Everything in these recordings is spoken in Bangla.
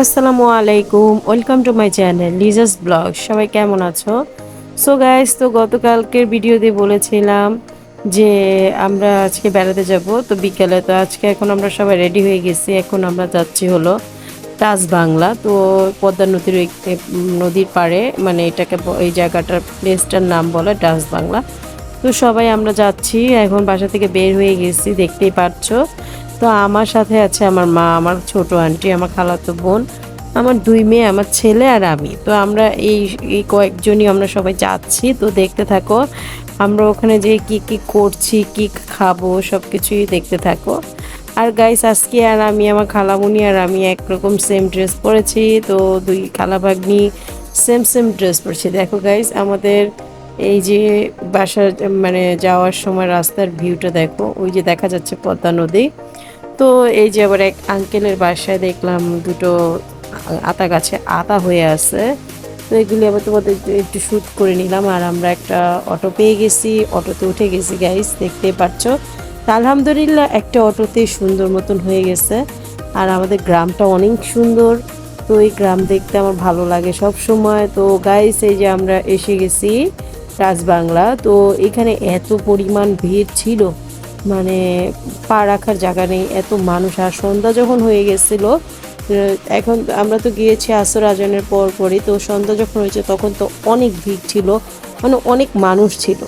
আসসালামু আলাইকুম, welcome to my channel Liza's blog. সবাই কেমন আছো? সো গাইস, তো গতকালকের ভিডিওতে বলেছিলাম যে আমরা আজকে বেড়াতে যাব, তো বিকেলে। তো আজকে এখন আমরা সবাই রেডি হয়ে গেছি। এখন আমরা যাচ্ছি হলো টাচ বাংলা। তো পদ্মা নদীর নদীর পাড়ে, মানে এটাকে এই জায়গাটার প্লেসটার নাম বলে টাচ বাংলা। তো সবাই আমরা যাচ্ছি, এখন বাসা থেকে বের হয়ে গেছি, দেখতেই পাচ্ছো। তো আমার সাথে আছে আমার মা, আমার ছোট আন্টি, আমার খালাতো বোন, আমার দুই মেয়ে, আমার ছেলে আর আমি। তো আমরা এই এই কয়েকজনই আমরা সবাই যাচ্ছি। তো দেখতে থাকো আমরা ওখানে যে কি কি করছি, কি খাবো, সব কিছুই দেখতে থাকো। আর গাইস, আজকে আর আমি, আমার খালামুনি আর আমি একরকম সেম ড্রেস পরেছি। তো দুই খালা ভাগ্নি সেম সেম ড্রেস পরেছি। দেখো গাইস, আমাদের এই যে বাসার মানে যাওয়ার সময় রাস্তার ভিউটা দেখো, ওই যে দেখা যাচ্ছে পদ্মা নদী। তো এই যে আবার এক আঙ্কেলের বাসায় দেখলাম দুটো আতা গাছে আতা হয়ে আছে। তো এগুলি আবার তোমাদের একটু শ্যুট করে নিলাম। আর আমরা একটা অটো পেয়ে গেছি, অটোতে উঠে গেছি গাইস, দেখতেই পাচ্ছ। তা আলহামদুলিল্লাহ একটা অটোতে সুন্দর মতন হয়ে গেছে। আর আমাদের গ্রামটা অনেক সুন্দর। তো এই গ্রাম দেখতে আমার ভালো লাগে সব সময়। তো গাইস, এই যে আমরা এসে গেছি রাজবাংলা। তো এখানে এত পরিমাণ ভিড় ছিল, মানে পা রাখার জায়গা নেই, এত মানুষ। আর সন্ধ্যা যখন হয়ে গেছিল, এখন আমরা তো গিয়েছি আসর আজানের পর পরই, তো সন্ধ্যা যখন হয়েছে তখন তো অনেক ভিড় ছিল, মানে অনেক মানুষ ছিল।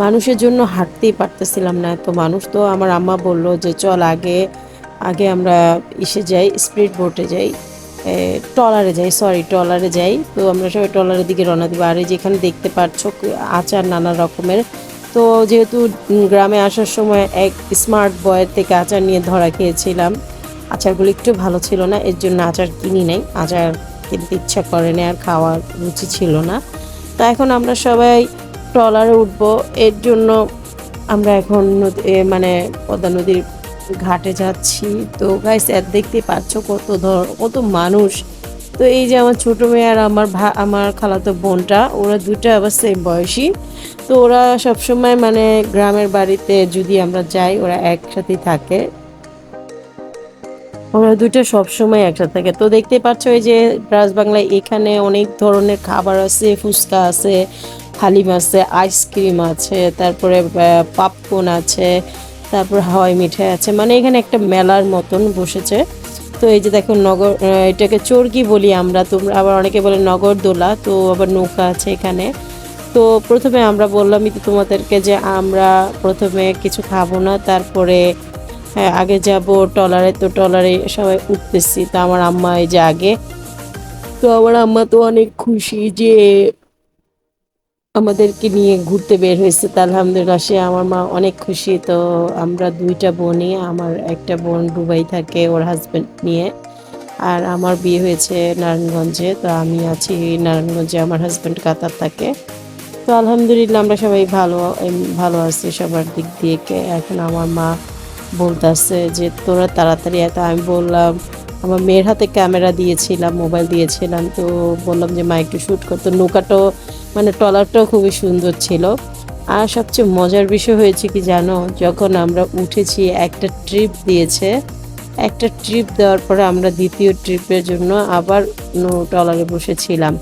মানুষের জন্য হাঁটতেই পারতেছিলাম না, এত মানুষ। তো আমার আম্মা বলল যে চল আগে আগে আমরা ইসে যাই, স্পিড বোটে যাই, ট্রলারে যাই, সরি ট্রলারে যাই। তো আমরা সবাই ট্রলারের দিকে রওনা দিব। আর এই যেখানে দেখতে পাচ্ছ আচার নানা রকমের। তো যেহেতু গ্রামে আসার সময় এক স্মার্ট বয়ের থেকে আচার নিয়ে ধরা খেয়েছিলাম, আচারগুলো একটু ভালো ছিল না, এর জন্য আচার কিনি নাই। আচার কিনতে ইচ্ছা করে না, আর খাওয়ার রুচি ছিল না। তো এখন আমরা সবাই ট্রলারে উঠবো, এর জন্য আমরা এখন মানে পদ্মা নদীর ঘাটে যাচ্ছি। তো গাইস, দেখতেই পাচ্ছ কত মানুষ। তো এই যে আমার ছোট মেয়ে আর আমার খালাতো বোনটা, ওরা দুটো আবার সেম বয়সী। তো ওরা সবসময় মানে গ্রামের বাড়িতে যদি আমরা যাই, ওরা একসাথেই থাকে। ওরা দুটো সবসময় একসাথে থাকে। তো দেখতেই পাচ্ছ এই যে রাজবাংলায় এখানে অনেক ধরনের খাবার আছে, ফুচকা আছে, হালিম আছে, আইসক্রিম আছে, তারপরে পাপকর্ন আছে, তারপর হাওয়াই মিঠাই আছে। মানে এখানে একটা মেলার মতন বসেছে। তো এই যে দেখো এটাকে চরকি বলি আমরা, তোমরা আবার অনেকে বলে নগরদোলা। তো আবার নৌকা আছে এখানে। তো প্রথমে আমরা বললামই তো তোমাদেরকে যে আমরা প্রথমে কিছু খাবো না, তারপরে হ্যাঁ আগে যাব ট্রলারে। তো ট্রলারে সবাই উঠতেছি। তো আমার আম্মা এই যে আগে। তো আমার আম্মা তো অনেক খুশি যে আমাদেরকে নিয়ে ঘুরতে বের হয়েছে। তা আলহামদুলিল্লাহ, সে আমার মা অনেক খুশি। তো আমরা দুইটা বোনই, আমার একটা বোন দুবাই থাকে ওর হাজবেন্ড নিয়ে, আর আমার বিয়ে হয়েছে নারায়ণগঞ্জে। তো আমি আছি নারায়ণগঞ্জে, আমার হাজবেন্ড কাতার থাকে। তো আলহামদুলিল্লাহ আমরা সবাই ভালো আছি সবার দিক দিয়ে। এখন আমার মা বলতেছে যে তোরা তাড়াতাড়ি এত। আমি বললাম, আমার মেয়ের হাতে ক্যামেরা দিয়েছিলাম, মোবাইল দিয়েছিলাম। তো বললাম যে মা একটু শ্যুট করতো। নৌকাটাও মানে ট্রলারটাও খুবই সুন্দর ছিল। আর সবচেয়ে মজার বিষয় হয়েছে কি জানো, যখন আমরা উঠেছি একটা ট্রিপ দিয়েছে। একটা ট্রিপ দেওয়ার পরে আমরা দ্বিতীয় ট্রিপের জন্য আবার ট্রলারে বসেছিলাম।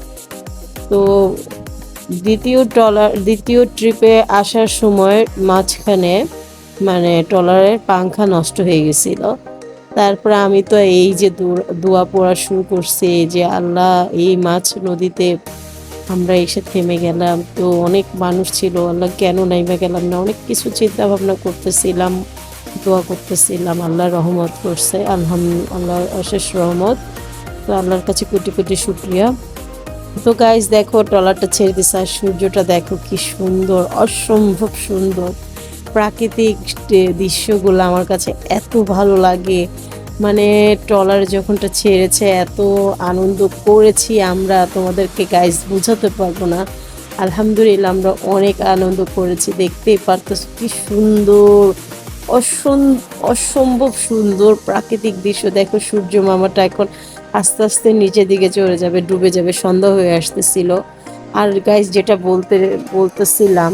তো দ্বিতীয় ট্রিপে আসার সময় মাঝখানে মানে ট্রলারের পাংখা নষ্ট হয়ে গেছিল। তারপরে আমি তো এই যে দোয়া পড়া শুরু করছি যে আল্লাহ, এই মাছ নদীতে আমরা এসে থেমে গেলাম। তো অনেক মানুষ ছিল, আল্লাহ কেন নাইমা গেলাম না, অনেক কিছু চিন্তা ভাবনা করতেছিলাম, দোয়া করতেছিলাম। আল্লাহ রহমত করছে, আল্লাহর অশেষ রহমত। তো আল্লাহর কাছে কোটি কোটি শুক্রিয়া। তো গাইস দেখো, ট্রলারটা ছেড়ে দিছে আর সূর্যটা দেখো কি সুন্দর, অসম্ভব সুন্দর প্রাকৃতিক দৃশ্যগুলো আমার কাছে এত ভালো লাগে। মানে ট্রলার যখনটা ছেড়েছে, এত আনন্দ করেছি আমরা, তোমাদেরকে গাইস বুঝাতে পারবো না। আলহামদুলিল্লাহ আমরা অনেক আনন্দ করেছি। দেখতেই পারতেছ কি সুন্দর, অসম্ভব সুন্দর প্রাকৃতিক দৃশ্য। দেখো সূর্য মামাটা এখন আস্তে আস্তে নিচের দিকে চলে যাবে, ডুবে যাবে, সন্ধ্যা হয়ে আসতেছিল। আর গাইস, যেটা বলতেছিলাম,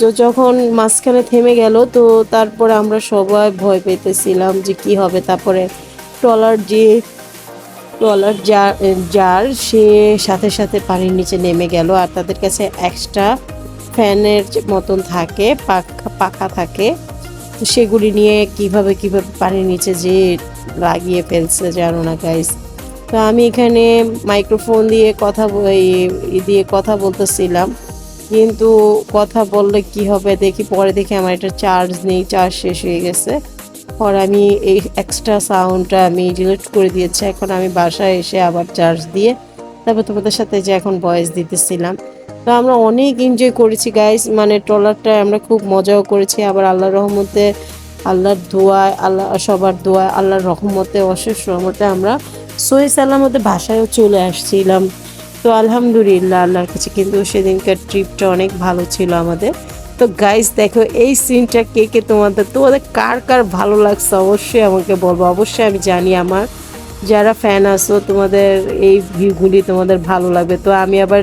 তো যখন মাঝখানে থেমে গেল, তো তারপরে আমরা সবাই ভয় পেতেছিলাম যে কি হবে। তারপরে ট্রলার যে ট্রলার যার সে সাথে সাথে পানির নিচে নেমে গেল। আর তাদের কাছে এক্সট্রা ফ্যানের মতন থাকে, পাখা থাকে, তো সেগুলি নিয়ে কিভাবে পানির নিচে যে লাগিয়ে ফেলছে জানো না গাইস। তো আমি এখানে মাইক্রোফোন দিয়ে কথা বলতেছিলাম, কিন্তু কথা বললে কি হবে দেখি, পরে দেখি আমার এটা চার্জ নেই, চার্জ শেষ হয়ে গেছে। পর আমি এই এক্সট্রা সাউন্ডটা আমি ডিলিট করে দিয়েছি। এখন আমি বাসায় এসে আবার চার্জ দিয়ে তারপর তোমাদের সাথে যে এখন ভয়েস দিতেছিলাম। তো আমরা অনেক এনজয় করেছি গাইস, মানে ট্রলারটা আমরা খুব মজাও করেছি। আবার আল্লাহর রহমতে, আল্লাহর দোয়ায়, সবার দোয়ায়, আল্লাহর রহমতে, অশেষ রহমতে আমরা সহি সালামতে বাসায়ও চলে আসছিলাম। তো আলহামদুলিল্লাহ আল্লাহর কাছে, কিন্তু সেদিনকার ট্রিপটা অনেক ভালো ছিল আমাদের। তো গাইস দেখো এই সিনটা কে তোমাদের কার কার ভালো লাগছে অবশ্যই আমাকে বলবো। অবশ্যই আমি জানি আমার যারা ফ্যান আছো তোমাদের এই ভিউগুলি তোমাদের ভালো লাগবে। তো আমি আবার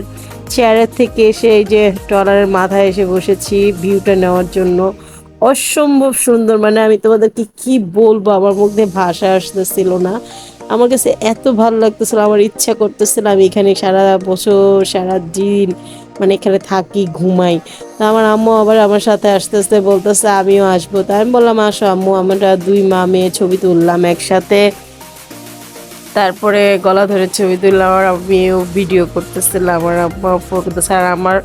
চেয়ারের থেকে এসে এই যে ট্রলারের মাথায় এসে বসেছি ভিউটা নেওয়ার জন্য। অসম্ভব সুন্দর, মানে আমি তোমাদেরকে কি বলবো, আমার মুখ দিয়ে ভাষা আসতেছিল না। আমার কাছে এত ভালো লাগতেছিল, আমার ইচ্ছা করতেছিল আমি এখানে সারা বছর সারা দিন মানে এখানে থাকি, ঘুমাই। তো আমার আম্মু আবার আমার সাথে আস্তে আস্তে বলতেছে আমিও আসবো। তাই আমি বললাম আসো আম্মু। আমরা দুই মা মেয়ে ছবি তুললাম একসাথে, তারপরে গলা ধরে ছবি তুললাম। আর আমিও ভিডিও করতেছিলাম, আমার আম্মা ফোন করতেছে। আর আমার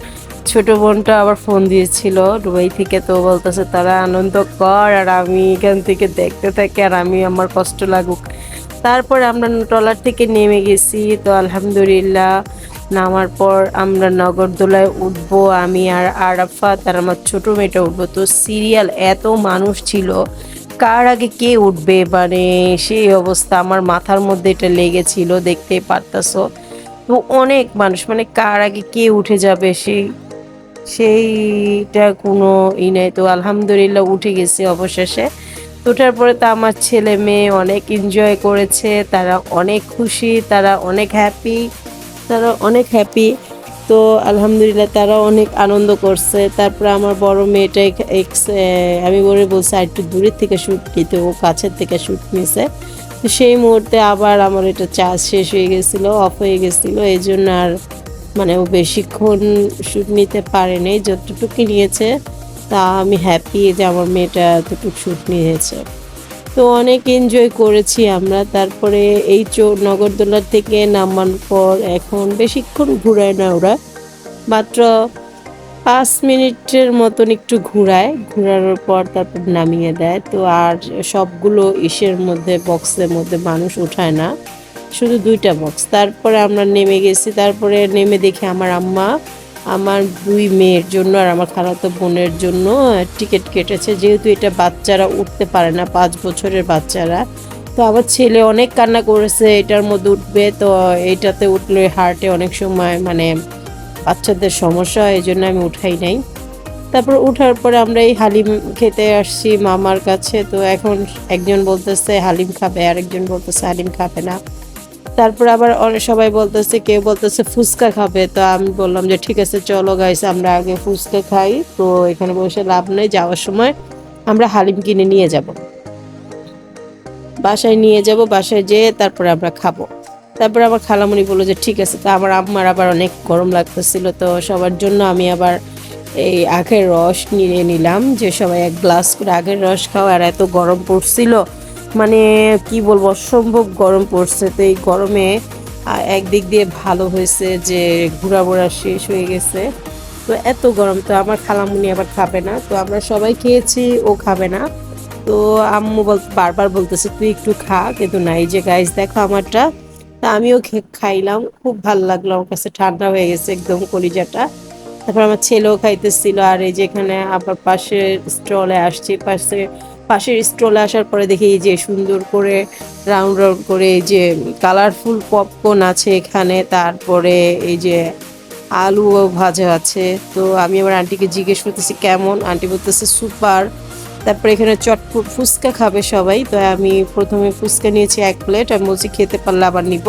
ছোট বোনটা আবার ফোন দিয়েছিল দুবাই থেকে, তো বলতেছে তারা আনন্দ কর আর আমি এখান থেকে দেখতে থাকি আর আমি আমার কষ্ট লাগুক। তারপরে আমরা ট্রলার থেকে নেমে গেছি। তো আলহামদুলিল্লাহ নামার পর আমরা নগরদোলায় উঠবো, আমি আর আরাফাত আর আমার ছোট মেয়েটা উঠবো। তো সিরিয়াল এত মানুষ ছিল, কার আগে কে উঠবে মানে সেই অবস্থা, আমার মাথার মধ্যে এটা লেগেছিল, দেখতেই পারতাছো। তো অনেক মানুষ, মানে কার আগে কে উঠে যাবে সেইটা কোনো নেই। তো আলহামদুলিল্লাহ উঠে গেছি অবশেষে। তো ওঠার পরে তো আমার ছেলে মেয়ে অনেক এনজয় করেছে, তারা অনেক খুশি, তারা অনেক হ্যাপি। তো আলহামদুলিল্লাহ তারা অনেক আনন্দ করছে। তারপরে আমার বড় মেয়েটা আমি বলছি আর একটু দূরের থেকে শ্যুট নিতে, ও কাছের থেকে শ্যুট নিছে। তো সেই মুহূর্তে আবার আমার এটা চার্জ শেষ হয়ে গেছিলো, অফ হয়ে গেছিলো, এই জন্য আর মানে ও বেশিক্ষণ শ্যুট নিতে পারেনি। যতটুকু নিয়েছে তা আমি হ্যাপি যে আমার মেয়েটা এতটুকু শ্যুট নিয়েছে। তো অনেক এনজয় করেছি আমরা। তারপরে এই নগরদোলার থেকে নামার পর এখন বেশিক্ষণ ঘুরায় না ওরা, মাত্র 5 মিনিটের মতন একটু ঘুরানোর পর তারপর নামিয়ে দেয়। তো আর সবগুলো বক্সের মধ্যে মানুষ উঠায় না, শুধু 2টা বক্স। তারপরে আমরা নেমে গেছি। তারপরে নেমে দেখি আমার আম্মা আমার 2 মেয়ের জন্য আর আমার খালাতো বোনের জন্য টিকিট কেটেছে, যেহেতু এটা বাচ্চারা উঠতে পারে না, 5 বছরের বাচ্চারা। তো আমার ছেলে অনেক কান্না করেছে এটার মধ্যে উঠবে, তো এইটাতে উঠলে হার্টে অনেক সময় মানে বাচ্চাদের সমস্যা হয়, এই জন্য আমি উঠাই নাই। তারপর উঠার পরে আমরা এই হালিম খেতে আসছি মামার কাছে। তো এখন একজন বলতেছে হালিম খাবে, আরেকজন বলতেছে হালিম খাবে না। তারপর আবার সবাই বলতেছে, কেউ বলতেছে ফুচকা খাবে। তো আমি বললাম যে ঠিক আছে চলো গাইস আমরা আগে ফুচকা খাই, তো এখানে বসে লাভ নেই, যাওয়ার সময় আমরা হালিম কিনে নিয়ে যাব, বাসায় যেয়ে তারপরে আমরা খাবো। তারপরে আবার খালামণি বললো যে ঠিক আছে। তো আমার আম্মার আবার অনেক গরম লাগতেছিল, তো সবার জন্য আমি আবার এই আখের রস নিয়ে নিলাম, যে সবাই 1 গ্লাস করে আখের রস খাও। আর এত গরম পড়ছিল, মানে কি বলবো, অসম্ভব গরম পড়ছে। তো এই গরমে একদিক দিয়ে ভালো হয়েছে যে ঘোরা শেষ হয়ে গেছে। তো এত গরম, তো আমার খালামুনি আবার খাবে না, তো আমরা সবাই খেয়েছি, ও খাবে না। তো আম্মু বারবার বলতেছে তুই একটু খা, কিন্তু না। এই যে গাইস দেখো আমারটা, তা আমিও খাইলাম, খুব ভালো লাগলো, আমার কাছে ঠান্ডা হয়ে গেছে একদম কলিজাটা। তারপর আমার ছেলেও খাইতেছিল। আর এই যে এখানে আবার পাশের স্টলে আসছি, পাশের স্টলে আসার পরে দেখি এই যে সুন্দর করে রাউন্ড করে এই যে কালারফুল পপকর্ন আছে এখানে, তারপরে এই যে আলু ভাজা আছে। তো আমি আমার আন্টিকে জিজ্ঞেস করতেছি কেমন, আন্টি বলতেছে সুপার। তারপরে এখানে চটপট ফুচকা খাবে সবাই, তো আমি প্রথমে ফুচকা নিয়েছি 1 প্লেট, আমি বলছি খেতে পারলে আবার নিব।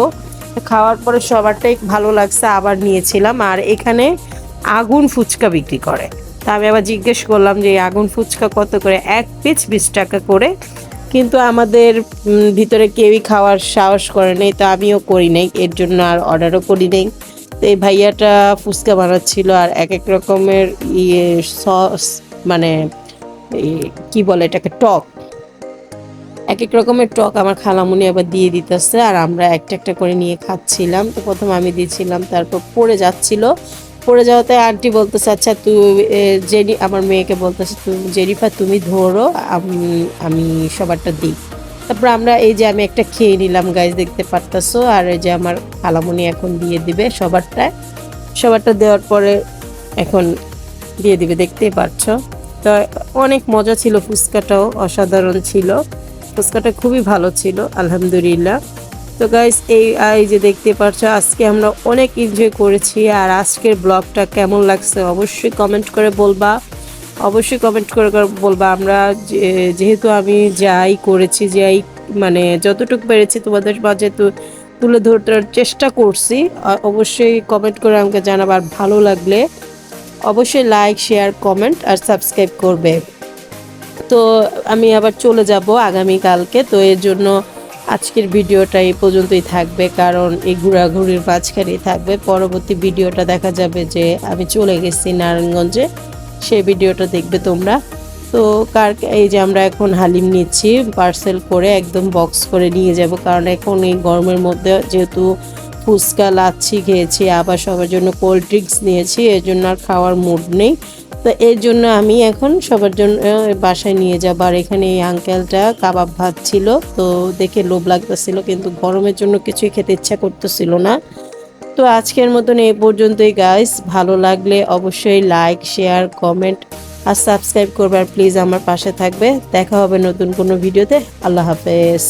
খাওয়ার পরে সবারটাই ভালো লাগছে, আবার নিয়েছিলাম। আর এখানে আগুন ফুচকা বিক্রি করে, তা আমি আবার জিজ্ঞেস করলাম যে আগুন ফুচকা কত করে, 1 পিস 20 টাকা করে। কিন্তু আমাদের ভিতরে কেউই খাওয়ার সাহস করে নাই, তো আমিও করি নাই, এর জন্য আর অর্ডারও করি নাই। তো এই ভাইয়াটা ফুচকা বানাচ্ছিল আর এক এক রকমের ইয়ে সস, মানে কি বলে এটাকে, টক, এক এক রকমের টক আমার খালামুনি আবার দিয়ে দিতেছে আর আমরা একটা একটা করে নিয়ে খাচ্ছিলাম। তো প্রথম আমি দিচ্ছিলাম, তারপর পড়ে যাচ্ছিল, পড়ে যাওয়াতে আন্টি বলতেছে আচ্ছা তুই আমার মেয়েকে বলতেছে তুমি জেরিফা তুমি ধরো, আমি আমি সবারটা দিই। তারপর আমরা এই যে আমি একটা খেয়ে নিলাম গাইজ, দেখতে পারতাছো, আর এই যে আমার খালামুনি এখন দিয়ে দিবে সবারটা দেওয়ার পরে এখন দিয়ে দিবে, দেখতেই পাচ্ছ। তো অনেক মজা ছিল, ফুচকাটাও অসাধারণ ছিল, ফুচকাটা খুবই ভালো ছিল আলহামদুলিল্লাহ। তো গাইস এই যে দেখতে পাচ্ছ আজকে আমরা অনেক এনজয় করেছি। আর আজকের ব্লগটা কেমন লাগছে অবশ্যই কমেন্ট করে বলবা, অবশ্যই কমেন্ট করে বলবা। আমরা যেহেতু আমি যাই করেছি, যাই মানে যতটুকু পেরেছি তোমাদের মাঝে তো তুলে ধরতে চেষ্টা করছি, অবশ্যই কমেন্ট করে আমাকে জানাবার, ভালো লাগলে অবশ্যই লাইক শেয়ার কমেন্ট আর সাবস্ক্রাইব করবে। তো আমি আবার চলে যাব আগামীকালকে, তো এর জন্য আজকের ভিডিওটা এই পর্যন্তই থাকবে, কারণ এই ঘোরাঘুরির মাঝখানেই থাকবে। পরবর্তী ভিডিওটা দেখা যাবে যে আমি চলে গেছি নারায়ণগঞ্জে, সেই ভিডিওটা দেখবে তোমরা। তো এই যে আমরা এখন হালিম নিচ্ছি পার্সেল করে, একদম বক্স করে নিয়ে যাব, কারণ এখন এই গরমের মধ্যে যেহেতু ফুচকা লাচ্ছি খেয়েছি, আবার সবার জন্য কোল্ড ড্রিঙ্কস নিয়েছি, এর জন্য আর খাওয়ার মুড নেই। তো এর জন্য আমি এখন সবার জন্য বাসায় নিয়ে যাব। আর এখানে এই আঙ্কেলটা কাবাব ভাত ছিল, তো দেখে লোভ লাগতেছিল, কিন্তু গরমের জন্য কিছুই খেতে ইচ্ছা করতেছিল না। তো আজকের মতন এই পর্যন্তই গাইস, ভালো লাগলে অবশ্যই লাইক শেয়ার কমেন্ট আর সাবস্ক্রাইব করবে, আর প্লিজ আমার পাশে থাকবে। দেখা হবে নতুন কোনো ভিডিওতে। আল্লাহ হাফেজ।